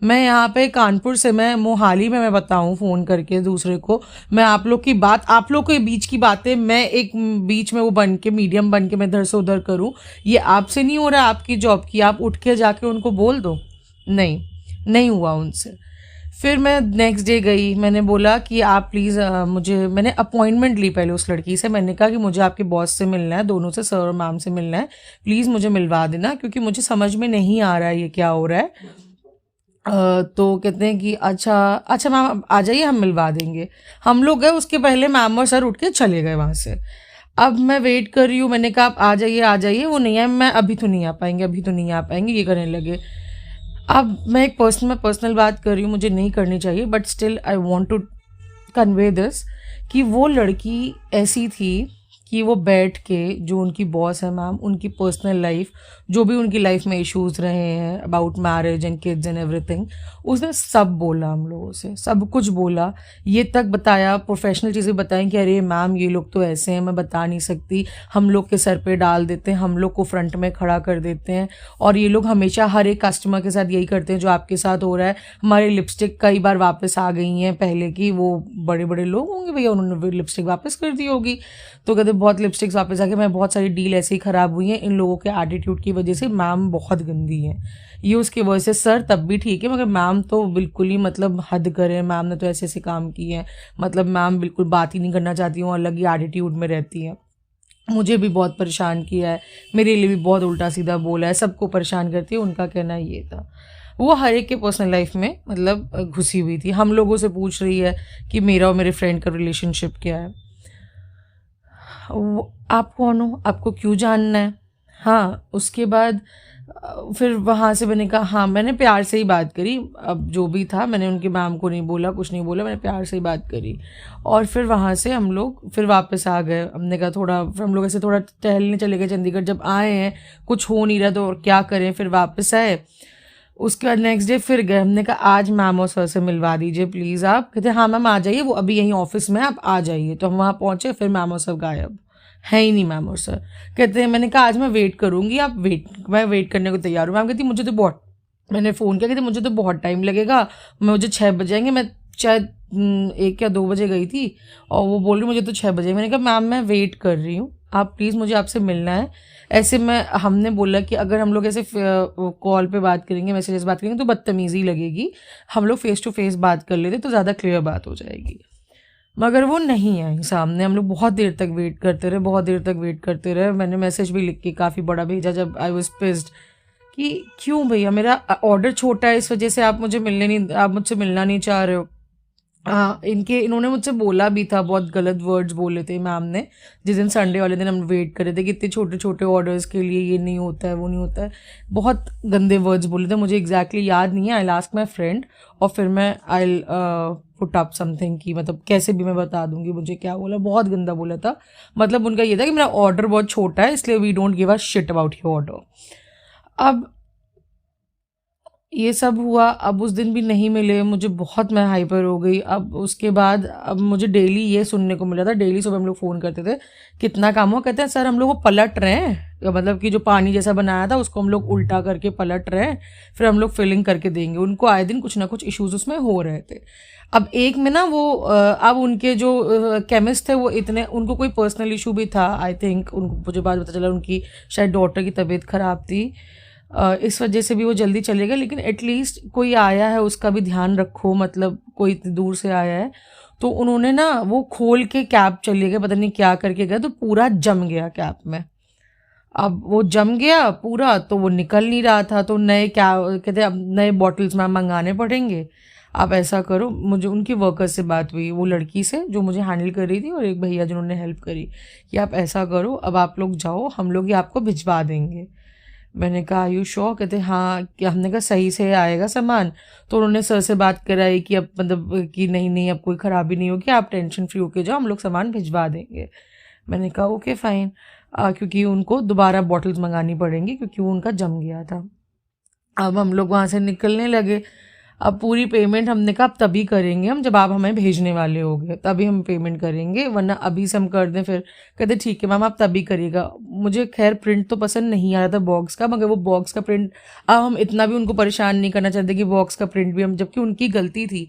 मैं यहाँ पे कानपुर से, मैं मोहाली में, मैं बताऊँ फ़ोन करके दूसरे को, मैं आप लोग की बात, आप लोग के बीच की बातें, मैं एक बीच में वो बन के, मीडियम बन के मैं इधर से उधर करूँ, ये आपसे नहीं हो रहा है आपकी जॉब की, आप उठ के जाके उनको बोल दो। नहीं, नहीं हुआ उनसे। फिर मैं नेक्स्ट डे गई, मैंने बोला कि आप प्लीज़ मुझे, मैंने अपॉइंटमेंट ली पहले उस लड़की से, मैंने कहा कि मुझे आपके बॉस से मिलना है, दोनों से, सर और मैम से मिलना है, प्लीज़ मुझे मिलवा देना क्योंकि मुझे समझ में नहीं आ रहा है ये क्या हो रहा है। तो कहते हैं कि अच्छा अच्छा मैम आ जाइए, हम मिलवा देंगे। हम लोग गए, उसके पहले मैम और सर उठ के चले गए वहाँ से। अब मैं वेट कर रही हूँ, मैंने कहा आप आ जाइए, वो नहीं है, मैं अभी तो नहीं आ पाएंगे, अभी तो नहीं आ पाएंगे, ये करने लगे। अब मैं एक पर्सनल बात कर रही हूँ, मुझे नहीं करनी चाहिए, but still I want to convey this कि वो लड़की ऐसी थी कि वो बैठ के, जो उनकी बॉस है मैम, उनकी पर्सनल लाइफ, जो भी उनकी लाइफ में इश्यूज रहे हैं about marriage and kids and everything, उसने सब बोला, हम लोगों से सब कुछ बोला, ये तक बताया, प्रोफेशनल चीज़ें बताई कि अरे मैम ये लोग तो ऐसे हैं, मैं बता नहीं सकती, हम लोग के सर पे डाल देते हैं, हम लोग को फ्रंट में खड़ा कर देते हैं, और ये लोग हमेशा हर एक कस्टमर के साथ यही करते हैं जो आपके साथ हो रहा है। हमारी लिपस्टिक कई बार वापस आ गई हैं, पहले की, वो बड़े बड़े लोग होंगे भैया, उन्होंने लिपस्टिक वापस कर दी होगी। तो कहते बहुत लिपस्टिक्स वापस आके, मैं बहुत सारी डील ऐसे ही ख़राब हुई हैं इन लोगों के एटीट्यूड की वजह से, मैम बहुत गंदी हैं, ये उसकी वजह से। सर तब भी ठीक है, मगर मैम तो बिल्कुल ही मतलब हद करे, मैम ने तो ऐसे ऐसे काम किए हैं, मतलब मैम बिल्कुल बात ही नहीं करना चाहती हूँ, अलग ही एटीट्यूड में रहती हैं। मुझे भी बहुत परेशान किया है, मेरे लिए भी बहुत उल्टा सीधा बोला है, सबको परेशान करती है, उनका कहना ये था। वो हर एक के पर्सनल लाइफ में मतलब घुसी हुई थी, हम लोगों से पूछ रही है कि मेरा और मेरे फ्रेंड का रिलेशनशिप क्या है। आप कौन हो, आपको क्यों जानना है। हाँ, उसके बाद फिर वहाँ से मैंने कहा, हाँ मैंने प्यार से ही बात करी, अब जो भी था मैंने उनके मैम को नहीं बोला, कुछ नहीं बोला, मैंने प्यार से ही बात करी। और फिर वहाँ से हम लोग फिर वापस आ गए, हमने कहा थोड़ा, फिर हम लोग ऐसे थोड़ा टहलने चले गए चंडीगढ़, जब आए हैं कुछ हो नहीं रहा तो और क्या करें, फिर वापस आए। उसके बाद नेक्स्ट डे फिर गए, हमने कहा आज मैम और सर से मिलवा दीजिए प्लीज़ आप। कहते हाँ मैम आ जाइए, वो अभी यहीं ऑफिस में, आप आ जाइए। तो हम वहाँ पहुँचे, फिर मैम और सर गायब, है ही नहीं मैम और सर। कहते हैं, मैंने कहा आज मैं वेट करूँगी, आप मैं वेट करने को तैयार हूँ। मैम कहती मुझे तो बहुत, मैंने फ़ोन किया, कहती मुझे तो बहुत टाइम लगेगा, मुझे 6 बजेंगे, मैं शायद 1 या 2 बजे गई थी, और वो बोल रही मुझे तो 6 बजे। मैंने कहा मैम मैं वेट कर रही हूँ, आप प्लीज़ मुझे आपसे मिलना है। ऐसे मैं, हमने बोला कि अगर हम लोग ऐसे कॉल पे बात करेंगे, मैसेजेस बात करेंगे तो बदतमीज़ी लगेगी, हम लोग फेस टू फेस बात कर लेते तो ज़्यादा क्लियर बात हो जाएगी। मगर वो नहीं आई सामने, हम लोग बहुत देर तक वेट करते रहे, बहुत देर तक वेट करते रहे। मैंने मैसेज भी लिख के काफ़ी बड़ा भेजा, जब आई वॉज पिस्ड कि क्यों भैया, मेरा ऑर्डर छोटा है, इस वजह से आप मुझसे मिलना नहीं चाह रहे हो। हाँ, इन्होंने मुझसे बोला भी था, बहुत गलत वर्ड्स बोले थे मैम ने, जिस दिन संडे वाले दिन हम वेट कर रहे थे कि इतने छोटे छोटे ऑर्डर्स के लिए ये नहीं होता है, वो नहीं होता है, बहुत गंदे वर्ड्स बोले थे, मुझे एग्जैक्टली याद नहीं है, आई आस्क माई फ्रेंड, और फिर मैं आई पुट अप समथिंग की, मतलब कैसे भी मैं बता दूंगी मुझे क्या बोला, बहुत गंदा बोला था। मतलब उनका ये था कि मेरा ऑर्डर बहुत छोटा है, इसलिए we don't give a shit about your order. अब ये सब हुआ, अब उस दिन भी नहीं मिले, मुझे बहुत, मैं हाइपर हो गई। अब उसके बाद अब मुझे डेली ये सुनने को मिला था, डेली सुबह हम लोग फ़ोन करते थे, कितना काम हुआ, कहते हैं सर हम लोग वो पलट रहे हैं, मतलब कि जो पानी जैसा बनाया था उसको हम लोग उल्टा करके पलट रहे हैं, फिर हम लोग फिलिंग करके देंगे। उनको आए दिन कुछ ना कुछ इश्यूज उसमें हो रहे थे। अब एक में ना वो अब उनके जो केमिस्ट थे, वो इतने, उनको कोई पर्सनल इशू भी था आई थिंक, उनको मुझे बाद पता चला उनकी शायद डॉटर की तबीयत ख़राब थी, इस वजह से भी वो जल्दी चले गए। लेकिन एटलीस्ट कोई आया है उसका भी ध्यान रखो, मतलब कोई इतनी दूर से आया है। तो उन्होंने ना वो खोल के कैप चले गए, पता नहीं क्या करके गए, तो पूरा जम गया कैप में। अब वो जम गया पूरा, तो वो निकल नहीं रहा था, तो नए क्या कहते हैं, अब नए बॉटल्स में मंगाने पड़ेंगे। आप ऐसा करो, मुझे उनकी वर्कर से बात हुई, वो लड़की से जो मुझे हैंडल कर रही थी, और एक भैया जिन्होंने हेल्प करी, कि आप ऐसा करो, अब आप लोग जाओ, हम लोग ये आपको भिजवा देंगे। मैंने कहा यू श्योर, कहते हाँ, कि हमने कहा सही से आएगा सामान। तो उन्होंने सर से बात कराई कि अब मतलब कि नहीं नहीं, अब कोई ख़राबी नहीं होगी, आप टेंशन फ्री होके जाओ, हम लोग सामान भिजवा देंगे। मैंने कहा ओके फ़ाइन, क्योंकि उनको दोबारा बॉटल्स मंगानी पड़ेंगी क्योंकि वो उनका जम गया था। अब हम लोग वहाँ से निकलने लगे। अब पूरी पेमेंट हमने कहा अब तभी करेंगे हम, जब आप हमें भेजने वाले होगे तभी हम पेमेंट करेंगे, वरना अभी से हम कर दें फिर। कहते ठीक है मैम आप तभी करिएगा। मुझे खैर प्रिंट तो पसंद नहीं आ रहा था बॉक्स का, मगर वो बॉक्स का प्रिंट, अब हम इतना भी उनको परेशान नहीं करना चाहते कि बॉक्स का प्रिंट भी हम, जबकि उनकी गलती थी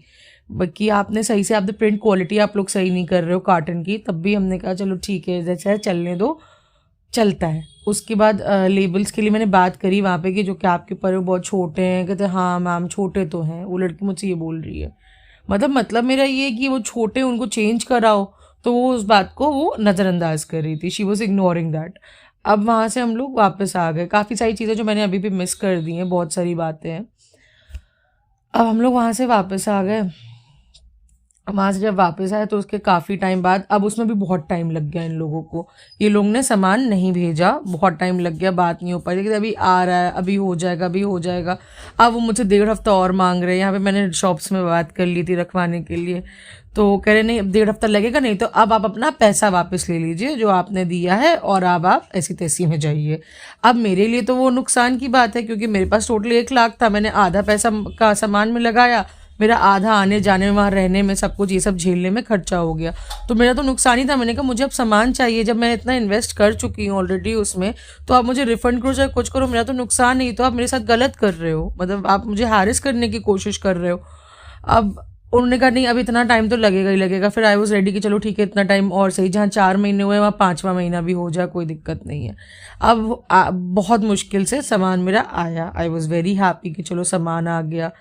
कि आपने सही से, आपने प्रिंट क्वालिटी आप लोग सही नहीं कर रहे हो कार्टन की। तब भी हमने कहा चलो ठीक है, जैसे चलने दो, चलता है। उसके बाद लेबल्स के लिए मैंने बात करी वहाँ पे कि जो कैप के ऊपर है वो बहुत छोटे हैं। कहते हाँ मैम छोटे तो हैं। वो लड़की मुझसे ये बोल रही है। मतलब मेरा ये है कि वो छोटे उनको चेंज कराओ, तो वो उस बात को वो नज़रअंदाज कर रही थी। She was ignoring that. अब वहाँ से हम लोग वापस आ गए। काफ़ी सारी चीज़ें जो मैंने अभी भी मिस कर दी हैं, बहुत सारी बातें हैं। अब हम लोग वहाँ से वापस आ गए। वहाँ से जब वापस आए तो उसके काफ़ी टाइम बाद, अब उसमें भी बहुत टाइम लग गया इन लोगों को। ये लोग ने सामान नहीं भेजा, बहुत टाइम लग गया, बात नहीं हो पाई। लेकिन अभी आ रहा है, अभी हो जाएगा, अभी हो जाएगा। अब वो मुझसे 1.5 हफ्ता और मांग रहे हैं। यहाँ पे मैंने शॉप्स में बात कर ली थी रखवाने के लिए, तो कह रहे नहीं अब 1.5 हफ्ता लगेगा, नहीं तो अब आप अपना पैसा वापस ले लीजिए जो आपने दिया है, और अब आप ऐसी तैसी में जाइए। अब मेरे लिए तो वो नुकसान की बात है, क्योंकि मेरे पास टोटल 1 लाख था। मैंने आधा पैसा का सामान में लगाया, मेरा आधा आने जाने में, वहाँ रहने में, सब कुछ ये सब झेलने में खर्चा हो गया। तो मेरा तो नुकसान ही था। मैंने कहा मुझे अब सामान चाहिए, जब मैं इतना इन्वेस्ट कर चुकी हूँ ऑलरेडी उसमें, तो आप मुझे रिफंड करो चाहे कुछ करो, मेरा तो नुकसान नहीं। तो आप मेरे साथ गलत कर रहे हो, मतलब आप मुझे हैरेस करने की कोशिश कर रहे हो। अब उन्होंने कहा नहीं अब इतना टाइम तो लगेगा ही लगेगा। फिर आई वॉज रेडी कि चलो ठीक है इतना टाइम और सही, जहाँ 4 महीने हुए वहाँ 5वां महीना भी हो जाए, कोई दिक्कत नहीं है। अब बहुत मुश्किल से सामान मेरा आया। आई वॉज वेरी हैप्पी कि चलो सामान आ गया।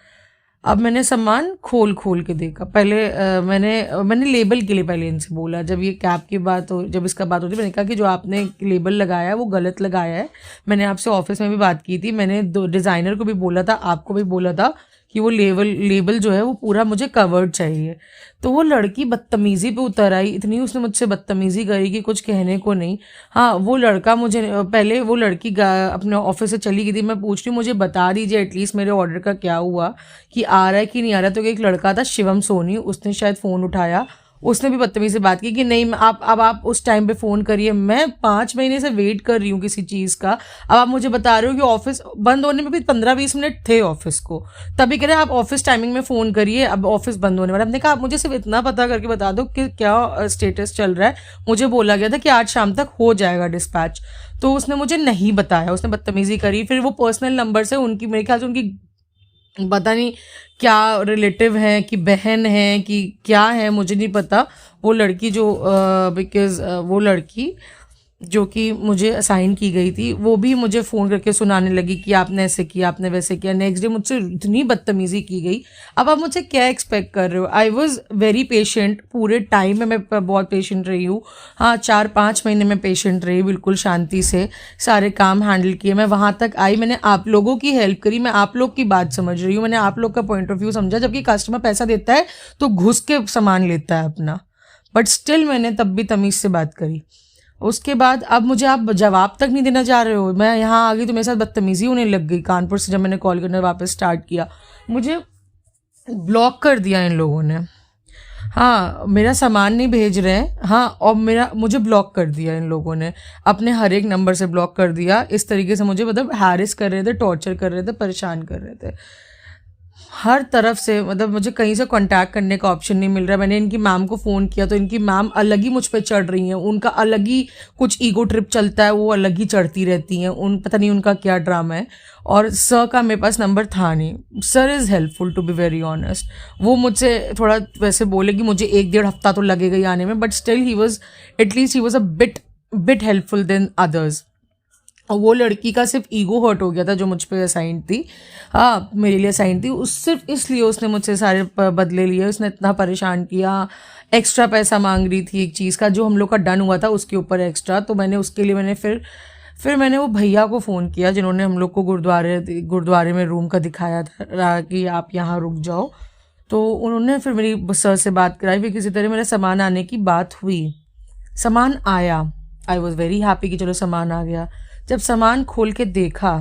अब मैंने सामान खोल खोल के देखा। पहले मैंने लेबल के लिए पहले इनसे बोला, जब ये कैप की बात हो, जब इसका बात होती, मैंने कहा कि जो आपने लेबल लगाया है वो गलत लगाया है। मैंने आपसे ऑफिस में भी बात की थी, मैंने दो डिज़ाइनर को भी बोला था, आपको भी बोला था कि वो लेबल जो है वो पूरा मुझे कवर्ड चाहिए। तो वो लड़की बदतमीज़ी पे उतर आई, इतनी उसने मुझसे बदतमीज़ी करी कि कुछ कहने को नहीं। हाँ वो लड़का मुझे पहले, वो लड़की अपने ऑफिस से चली गई थी। मैं पूछ रही हूँ मुझे बता दीजिए एटलीस्ट मेरे ऑर्डर का क्या हुआ, कि आ रहा है कि नहीं आ रहा। तो एक लड़का था शिवम सोनी, उसने शायद फ़ोन उठाया, उसने भी बदतमीजी से बात की कि नहीं आप उस टाइम पे फ़ोन करिए, मैं 5 महीने से वेट कर रही हूँ किसी चीज़ का। अब आप मुझे बता रहे हो कि ऑफिस बंद होने में भी 15-20 मिनट थे ऑफिस को, तभी कह रहे हैं आप ऑफिस टाइमिंग में फ़ोन करिए, अब ऑफिस बंद होने वाला। हमने कहा आप मुझे सिर्फ इतना पता करके बता दो कि क्या स्टेटस चल रहा है। मुझे बोला गया था कि आज शाम तक हो जाएगा डिस्पैच, तो उसने मुझे नहीं बताया, उसने बदतमीजी करी। फिर वो पर्सनल नंबर से, उनकी मेरे ख्याल से उनकी पता नहीं क्या रिलेटिव है कि बहन है कि क्या है, मुझे नहीं पता। वो लड़की जो बिकॉज वो लड़की जो कि मुझे असाइन की गई थी, वो भी मुझे फ़ोन करके सुनाने लगी कि आपने ऐसे किया, आपने वैसे किया। नेक्स्ट डे मुझसे इतनी बदतमीज़ी की गई। अब आप मुझसे क्या एक्सपेक्ट कर रहे हो? आई वॉज़ वेरी पेशेंट, पूरे टाइम में मैं बहुत पेशेंट रही हूँ। हाँ 4-5 महीने में पेशेंट रही, बिल्कुल शांति से सारे काम हैंडल किए। मैं वहाँ तक आई, मैंने आप लोगों की हेल्प करी, मैं आप लोग की बात समझ रही हूँ, मैंने आप लोग का पॉइंट ऑफ व्यू समझा। जबकि कस्टमर पैसा देता है तो घुस के सामान लेता है अपना, बट स्टिल मैंने तब भी तमीज़ से बात करी। उसके बाद अब मुझे आप जवाब तक नहीं देना चाह रहे हो। मैं यहाँ आ गई तो मेरे साथ बदतमीज़ी होने लग गई। कानपुर से जब मैंने कॉल करना वापस स्टार्ट किया, मुझे ब्लॉक कर दिया इन लोगों ने। हाँ मेरा सामान नहीं भेज रहे हैं, हाँ, और मुझे ब्लॉक कर दिया इन लोगों ने, अपने हर एक नंबर से ब्लॉक कर दिया। इस तरीके से मुझे मतलब हैरेस कर रहे थे, टॉर्चर कर रहे थे, परेशान कर रहे थे हर तरफ से। मतलब मुझे कहीं से कांटेक्ट करने का ऑप्शन नहीं मिल रहा। मैंने इनकी मैम को फ़ोन किया तो इनकी मैम अलग ही मुझ पे चढ़ रही हैं, उनका अलग ही कुछ ईगो ट्रिप चलता है, वो अलग ही चढ़ती रहती हैं। पता नहीं उनका क्या ड्रामा है। और सर का मेरे पास नंबर था नहीं। Sir is helpful to be very honest. वो मुझसे थोड़ा वैसे बोले कि मुझे 1-1.5 हफ्ता तो लगेगा ही आने में, but still he was at least he was a bit helpful than others. और वो लड़की का सिर्फ ईगो हर्ट हो गया था जो मुझ पे असाइन थी, हाँ मेरे लिए असाइन थी, उस सिर्फ इसलिए उसने मुझसे सारे बदले लिए। उसने इतना परेशान किया, एक्स्ट्रा पैसा मांग रही थी एक चीज़ का जो हम लोग का डन हुआ था उसके ऊपर एक्स्ट्रा। तो मैंने उसके लिए मैंने फिर मैंने वो भैया को फ़ोन किया जिन्होंने हम लोग को गुरुद्वारे में रूम का दिखाया था कि आप यहाँ रुक जाओ। तो उन्होंने फिर मेरी सर से बात कराई, फिर किसी तरह मेरा सामान आने की बात हुई, सामान आया। आई वॉज़ वेरी हैप्पी कि चलो सामान आ गया। जब सामान खोल के देखा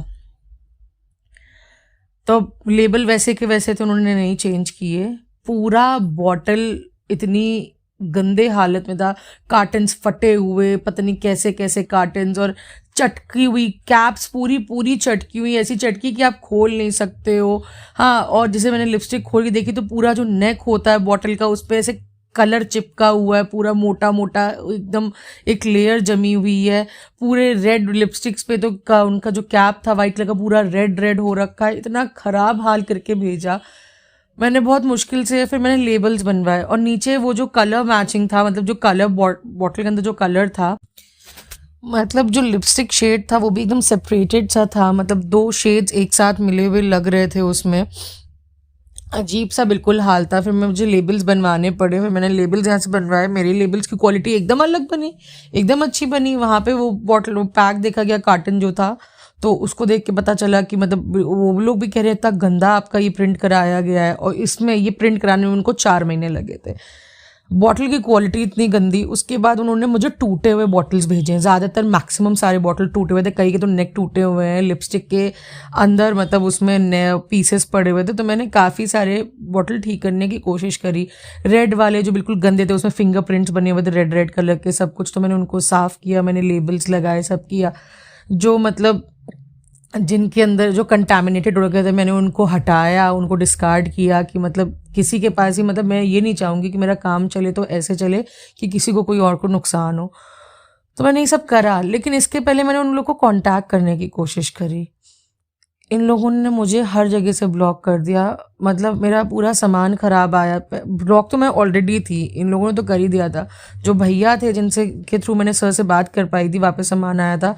तो लेबल वैसे के वैसे थे, उन्होंने नहीं चेंज किए। पूरा बॉटल इतनी गंदे हालत में था, कार्टन्स फटे हुए, पता नहीं कैसे कैसे कार्टन्स, और चटकी हुई कैप्स, पूरी पूरी चटकी हुई, ऐसी चटकी कि आप खोल नहीं सकते हो। हाँ, और जैसे मैंने लिपस्टिक खोल के देखी तो पूरा जो नेक होता है बॉटल का उस पर ऐसे कलर चिपका हुआ है, पूरा मोटा मोटा एकदम एक लेयर जमी हुई है। पूरे रेड लिपस्टिक्स पे तो उनका जो कैप था वाइट कलर का पूरा रेड रेड हो रखा है। इतना ख़राब हाल करके भेजा मैंने बहुत मुश्किल से। फिर मैंने लेबल्स बनवाए और नीचे वो जो कलर मैचिंग था, मतलब जो कलर बॉटल के अंदर जो कलर था मतलब जो लिपस्टिक शेड था वो भी एकदम सेपरेटेड सा था, मतलब 2 शेड्स एक साथ मिले हुए लग रहे थे उसमें। अजीब सा बिल्कुल हाल था। फिर मुझे लेबल्स बनवाने पड़े, फिर मैंने लेबल्स यहाँ से बनवाए। मेरी लेबल्स की क्वालिटी एकदम अलग बनी, एकदम अच्छी बनी। वहाँ पे वो बॉटल, वो पैक देखा गया, कार्टन जो था, तो उसको देख के पता चला कि मतलब वो लोग भी कह रहे इतना गंदा आपका ये प्रिंट कराया गया है, और इसमें ये प्रिंट कराने में उनको 4 महीने लगे थे। बॉटल की क्वालिटी इतनी गंदी। उसके बाद उन्होंने मुझे टूटे हुए बॉटल्स भेजे हैं, ज़्यादातर मैक्सिमम सारे बॉटल टूटे हुए थे, कई के तो नेक टूटे हुए हैं, लिपस्टिक के अंदर मतलब उसमें नए पीसेस पड़े हुए थे। तो मैंने काफ़ी सारे बॉटल ठीक करने की कोशिश करी। रेड वाले जो बिल्कुल गंदे थे, उसमें फिंगरप्रिंट्स बने हुए थे रेड रेड कलर के सब कुछ, तो मैंने उनको साफ़ किया, मैंने लेबल्स लगाए, सब किया। जो मतलब जिनके अंदर जो कंटामिनेटेड हो गए थे, मैंने उनको हटाया, उनको डिस्कार्ड किया कि मतलब किसी के पास ही, मतलब मैं ये नहीं चाहूँगी कि मेरा काम चले तो ऐसे चले कि किसी को कोई और को नुकसान हो। तो मैंने ये सब करा, लेकिन इसके पहले मैंने उन लोगों को कांटेक्ट करने की कोशिश करी। इन लोगों ने मुझे हर जगह से ब्लॉक कर दिया, मतलब मेरा पूरा सामान ख़राब आया। ब्लॉक तो मैं ऑलरेडी थी, इन लोगों ने तो कर ही दिया था। जो भैया थे जिनसे के थ्रू मैंने सर से बात कर पाई थी, वापस सामान आया था,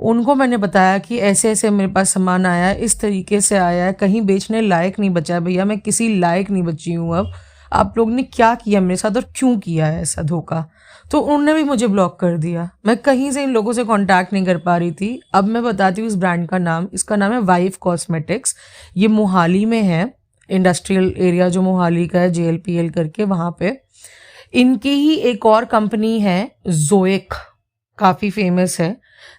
उनको मैंने बताया कि ऐसे ऐसे मेरे पास सामान आया है, इस तरीके से आया है, कहीं बेचने लायक नहीं बचा है भैया, मैं किसी लायक नहीं बची हूँ अब। आप लोग ने क्या किया मेरे साथ और क्यों किया है ऐसा धोखा? तो उन्होंने भी मुझे ब्लॉक कर दिया। मैं कहीं से इन लोगों से कांटेक्ट नहीं कर पा रही थी। अब मैं बताती हूँ इस ब्रांड का नाम। इसका नाम है वाइफ कॉस्मेटिक्स। ये मोहाली में है, इंडस्ट्रियल एरिया जो मोहाली का है, JLPL करके, वहाँ पे। इनकी ही एक और कंपनी है जोएक, काफ़ी फेमस है,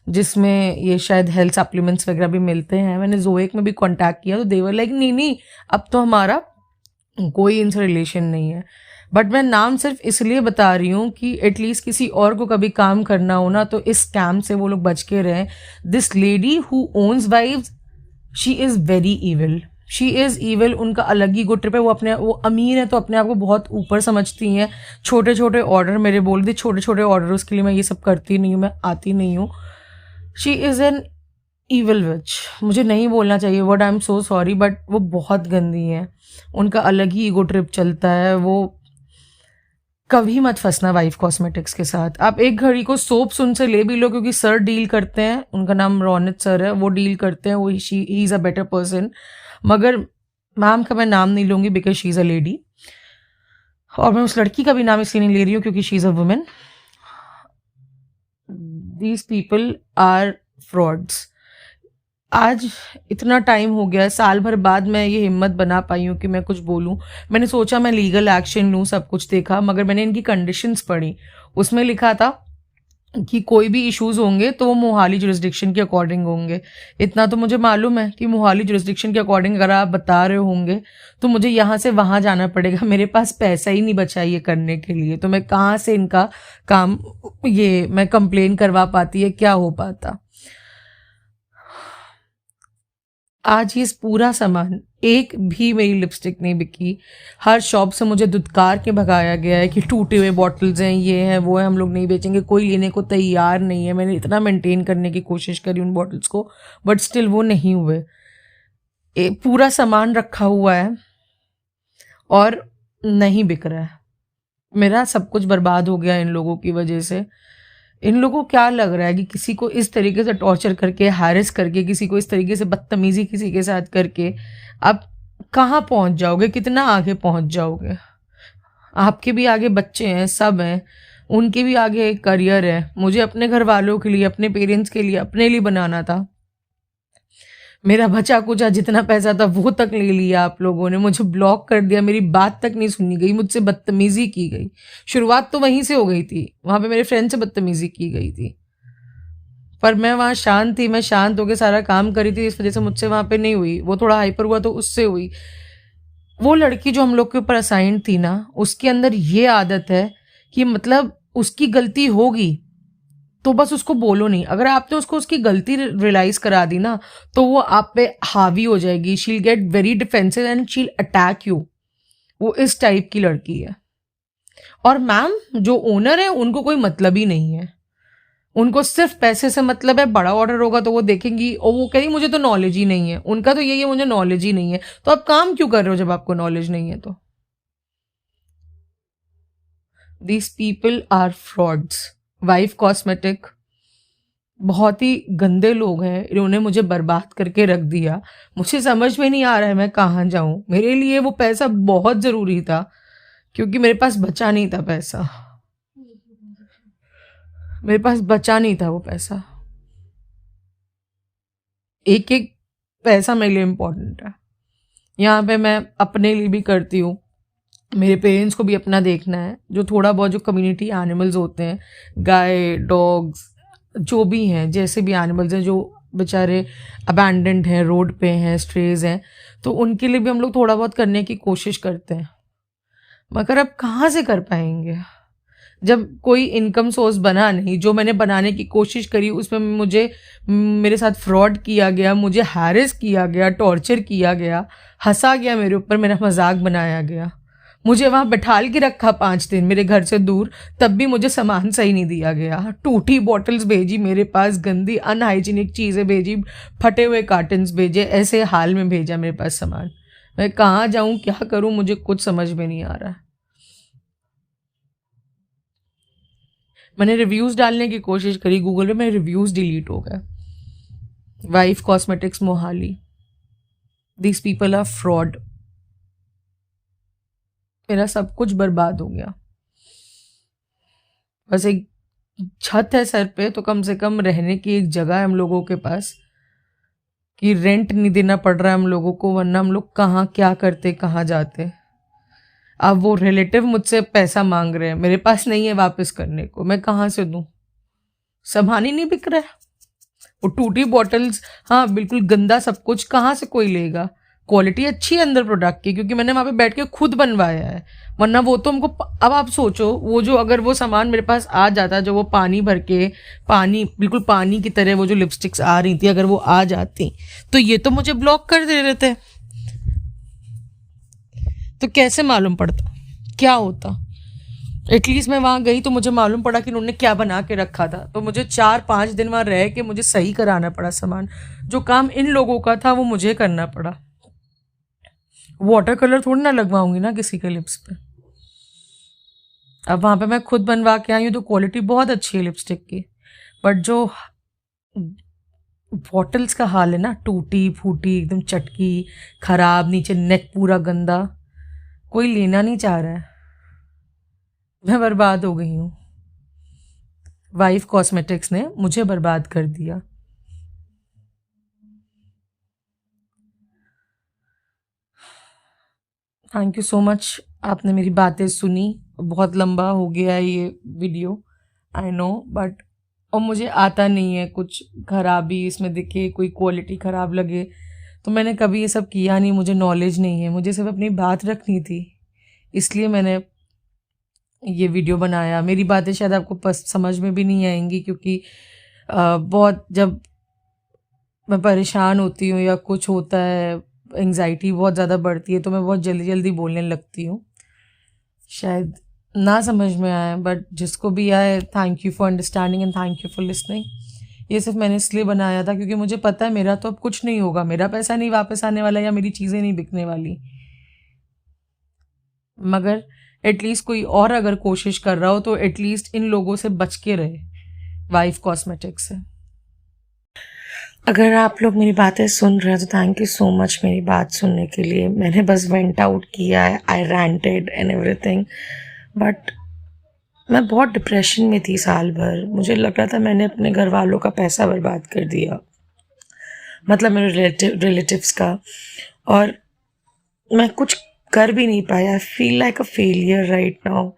जिसमें ये शायद हेल्थ सप्लीमेंट्स वगैरह भी मिलते हैं। मैंने जोएक में भी कांटेक्ट किया तो देवर लाइक नहीं नहीं, अब तो हमारा कोई इनसे रिलेशन नहीं है। बट मैं नाम सिर्फ इसलिए बता रही हूँ कि एटलीस्ट किसी और को कभी काम करना हो ना, तो इस स्कैम से वो लोग बच के रहें। This lady who owns wives, she is very evil, she is evil. उनका अलग ही गुड ट्रिप है। वो अमीर है तो अपने आप को बहुत ऊपर समझती हैं। छोटे छोटे ऑर्डर मेरे बोल दी, छोटे छोटे ऑर्डर, उसके लिए मैं ये सब करती नहीं हूँ, मैं आती नहीं हूँ। शी इज़ एन इविल विच। मुझे नहीं बोलना चाहिए word, I am so sorry, but वो बहुत गंदी है। उनका अलग ही ईगो ट्रिप चलता है। वो कभी मत फंसना वाइफ कॉस्मेटिक्स के साथ। आप एक घड़ी को सोप्स उनसे ले भी लो, क्योंकि सर डील करते हैं, उनका नाम रोनित सर है, वो डील करते हैं, वो he is a better person. मगर मैम का मैं नाम नहीं लूँगी because she is a lady, और मैं उस लड़की का भी नाम इसलिए नहीं ले रही हूँ क्योंकि she is a woman. These people are frauds. आज इतना टाइम हो गया है, साल भर बाद मैं ये हिम्मत बना पाई हूँ कि मैं कुछ बोलूँ। मैंने सोचा मैं लीगल एक्शन लूँ, सब कुछ देखा, मगर मैंने इनकी कंडीशंस पढ़ी। उसमें लिखा था कि कोई भी इश्यूज होंगे तो वो मोहाली जुरिस्डिक्शन के अकॉर्डिंग होंगे। इतना तो मुझे मालूम है कि मोहाली जुरिस्डिक्शन के अकॉर्डिंग अगर आप बता रहे होंगे तो मुझे यहाँ से वहाँ जाना पड़ेगा। मेरे पास पैसा ही नहीं बचा ये करने के लिए, तो मैं कहाँ से इनका काम, ये मैं कंप्लेन करवा पाती है, क्या हो पाता। आज ये पूरा सामान, एक भी मेरी लिपस्टिक नहीं बिकी। हर शॉप से मुझे धुतकार के भगाया गया है कि टूटे हुए बॉटल्स हैं, ये हैं, वो है, हम लोग नहीं बेचेंगे, कोई लेने को तैयार नहीं है। मैंने इतना मेंटेन करने की कोशिश करी उन बॉटल्स को, बट स्टिल वो नहीं हुए। पूरा सामान रखा हुआ है और नहीं बिक रहा है। मेरा सब कुछ बर्बाद हो गया इन लोगों की वजह से। इन लोगों को क्या लग रहा है कि किसी को इस तरीके से टॉर्चर करके, हैरेस करके, किसी को इस तरीके से बदतमीजी किसी के साथ करके आप कहाँ पहुँच जाओगे, कितना आगे पहुँच जाओगे? आपके भी आगे बच्चे हैं, सब हैं, उनके भी आगे एक करियर है। मुझे अपने घर वालों के लिए, अपने पेरेंट्स के लिए, अपने लिए बनाना था। मेरा बचा कुचा जितना पैसा था वो तक ले लिया आप लोगों ने, मुझे ब्लॉक कर दिया, मेरी बात तक नहीं सुनी गई, मुझसे बदतमीजी की गई। शुरुआत तो वहीं से हो गई थी, वहाँ पे मेरे फ्रेंड से बदतमीजी की गई थी, पर मैं वहाँ शांत थी, मैं शांत होकर सारा काम करी थी, इस वजह से मुझसे वहाँ पे नहीं हुई। वो थोड़ा हाइपर हुआ तो उससे हुई। वो लड़की जो हम लोग के ऊपर असाइन थी ना, उसके अंदर ये आदत है कि मतलब उसकी गलती होगी तो बस उसको बोलो नहीं। अगर आपने उसको उसकी गलती रियलाइज करा दी ना, तो वो आप पे हावी हो जाएगी। She'll get very defensive and she'll attack you. वो इस टाइप की लड़की है। और मैम जो ओनर है उनको कोई मतलब ही नहीं है, उनको सिर्फ पैसे से मतलब है। बड़ा ऑर्डर होगा तो वो देखेंगी, और वो कहेगी मुझे तो नॉलेज ही नहीं है। उनका तो यही है, मुझे नॉलेज ही नहीं है। तो आप काम क्यों कर रहे हो जब आपको नॉलेज नहीं है? तो these people are frauds. Wife cosmetic बहुत ही गंदे लोग हैं, इन्होंने मुझे बर्बाद करके रख दिया। मुझे समझ में नहीं आ रहा है मैं कहाँ जाऊँ। मेरे लिए वो पैसा बहुत ज़रूरी था क्योंकि मेरे पास बचा नहीं था पैसा, मेरे पास बचा नहीं था वो पैसा। एक एक पैसा मेरे लिए इम्पोर्टेंट है। यहाँ पे मैं अपने लिए भी करती हूँ, मेरे पेरेंट्स को भी अपना देखना है। जो थोड़ा बहुत जो कम्युनिटी एनिमल्स होते हैं, गाय, डॉग्स, जो भी हैं, जैसे भी एनिमल्स हैं जो बेचारे अबैंडन्ड हैं, रोड पे हैं, स्ट्रेज हैं, तो उनके लिए भी हम लोग थोड़ा बहुत करने की कोशिश करते हैं। मगर अब कहाँ से कर पाएंगे जब कोई इनकम सोर्स बना नहीं। जो मैंने बनाने की कोशिश करी उसमें मुझे, मेरे साथ फ्रॉड किया गया, मुझे हैरेस किया गया, टॉर्चर किया गया, हंसा गया मेरे ऊपर, मेरा मजाक बनाया गया, मुझे वहाँ बैठाल के रखा 5 दिन मेरे घर से दूर, तब भी मुझे सामान सही नहीं दिया गया। टूटी बॉटल्स भेजी मेरे पास, गंदी अनहाइजीनिक चीज़ें भेजी, फटे हुए कार्टन्स भेजे, ऐसे हाल में भेजा मेरे पास सामान। मैं कहाँ जाऊँ, क्या करूँ, मुझे कुछ समझ में नहीं आ रहा। मैंने रिव्यूज़ डालने की कोशिश करी गूगल पे, मेरे रिव्यूज़ डिलीट हो गए। Wife cosmetics Mohali, this people are fraud. मेरा सब कुछ बर्बाद हो गया। बस एक छत है सर पे तो कम से कम रहने की एक जगह है हम लोगों के पास, कि रेंट नहीं देना पड़ रहा है हम लोगों को, वरना हम लोग कहाँ क्या करते, कहाँ जाते। अब वो रिलेटिव मुझसे पैसा मांग रहे हैं, मेरे पास नहीं है वापस करने को, मैं कहाँ से दूँ। सामान ही नहीं बिक रहा है। वो टूटी बॉटल्स, हाँ बिल्कुल गंदा सब कुछ, कहाँ से कोई लेगा। क्वालिटी अच्छी है अंदर प्रोडक्ट की, क्योंकि मैंने वहाँ पे बैठ के खुद बनवाया है, वरना वो तो हमको। अब आप सोचो, वो जो अगर वो सामान मेरे पास आ जाता, जो वो पानी भर के, पानी बिल्कुल पानी की तरह वो जो लिपस्टिक्स आ रही थी, अगर वो आ जाती तो ये तो मुझे ब्लॉक कर दे रहे थे। तो कैसे मालूम पड़ता क्या होता। एटलीस्ट मैं वहाँ गई तो मुझे मालूम पड़ा कि उन्होंने क्या बना के रखा था। तो मुझे 4-5 दिन वहाँ रह के मुझे सही कराना पड़ा सामान। जो काम इन लोगों का था वो मुझे करना पड़ा। वाटर कलर थोड़ी ना लगवाऊंगी ना किसी के लिप्स पे। अब वहाँ पे मैं खुद बनवा के आई हूँ तो क्वालिटी बहुत अच्छी है लिपस्टिक की, बट जो बॉटल्स का हाल है ना, टूटी फूटी एकदम चटकी, खराब, नीचे नेक पूरा गंदा, कोई लेना नहीं चाह रहा है। मैं बर्बाद हो गई हूँ। वाइफ कॉस्मेटिक्स ने मुझे बर्बाद कर दिया। थैंक यू सो मच, आपने मेरी बातें सुनी। बहुत लंबा हो गया है ये वीडियो, आई नो, बट और मुझे आता नहीं है कुछ खराबी इसमें दिखे, कोई क्वालिटी ख़राब लगे, तो मैंने कभी ये सब किया नहीं, मुझे नॉलेज नहीं है। मुझे सिर्फ अपनी बात रखनी थी, इसलिए मैंने ये वीडियो बनाया। मेरी बातें शायद आपको समझ में भी नहीं आएंगी, क्योंकि बहुत जब मैं परेशान होती हूँ या कुछ होता है, एंग्जाइटी बहुत ज़्यादा बढ़ती है, तो मैं बहुत जल्दी जल्दी बोलने लगती हूँ। शायद ना समझ में आए, बट जिसको भी आए, thank you for understanding and thank you for listening. ये सिर्फ मैंने इसलिए बनाया था क्योंकि मुझे पता है मेरा तो अब कुछ नहीं होगा, मेरा पैसा नहीं वापस आने वाला या मेरी चीज़ें नहीं बिकने वाली। मगर एटलीस्ट कोई और अगर कोशिश कर रहा हो तो एटलीस्ट इन लोगों से बच के रहे, वाइफ कॉस्मेटिक्स से। अगर आप लोग मेरी बातें सुन रहे हैं तो थैंक यू सो मच मेरी बात सुनने के लिए। मैंने बस वेंट आउट किया है, आई रैंटेड एंड एवरीथिंग, बट मैं बहुत डिप्रेशन में थी साल भर। मुझे लग रहा था मैंने अपने घर वालों का पैसा बर्बाद कर दिया, मतलब मेरे रिलेटिव्स का, और मैं कुछ कर भी नहीं पाया। I feel like a failure right now.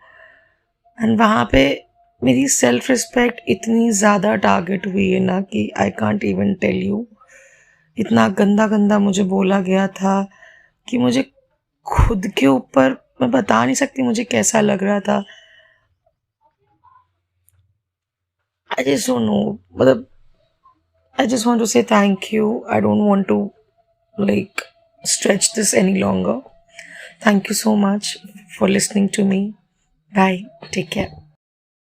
And वहाँ पे मेरी सेल्फ रिस्पेक्ट इतनी ज़्यादा टारगेट हुई है ना कि I can't even tell you. इतना गंदा गंदा मुझे बोला गया था कि मुझे खुद के ऊपर, मैं बता नहीं सकती मुझे कैसा लग रहा था। आई जस्ट डोंट नो, मतलब I just want to say thank you. I don't want to like stretch this any longer. Thank you so much for listening to me. Bye. Take care.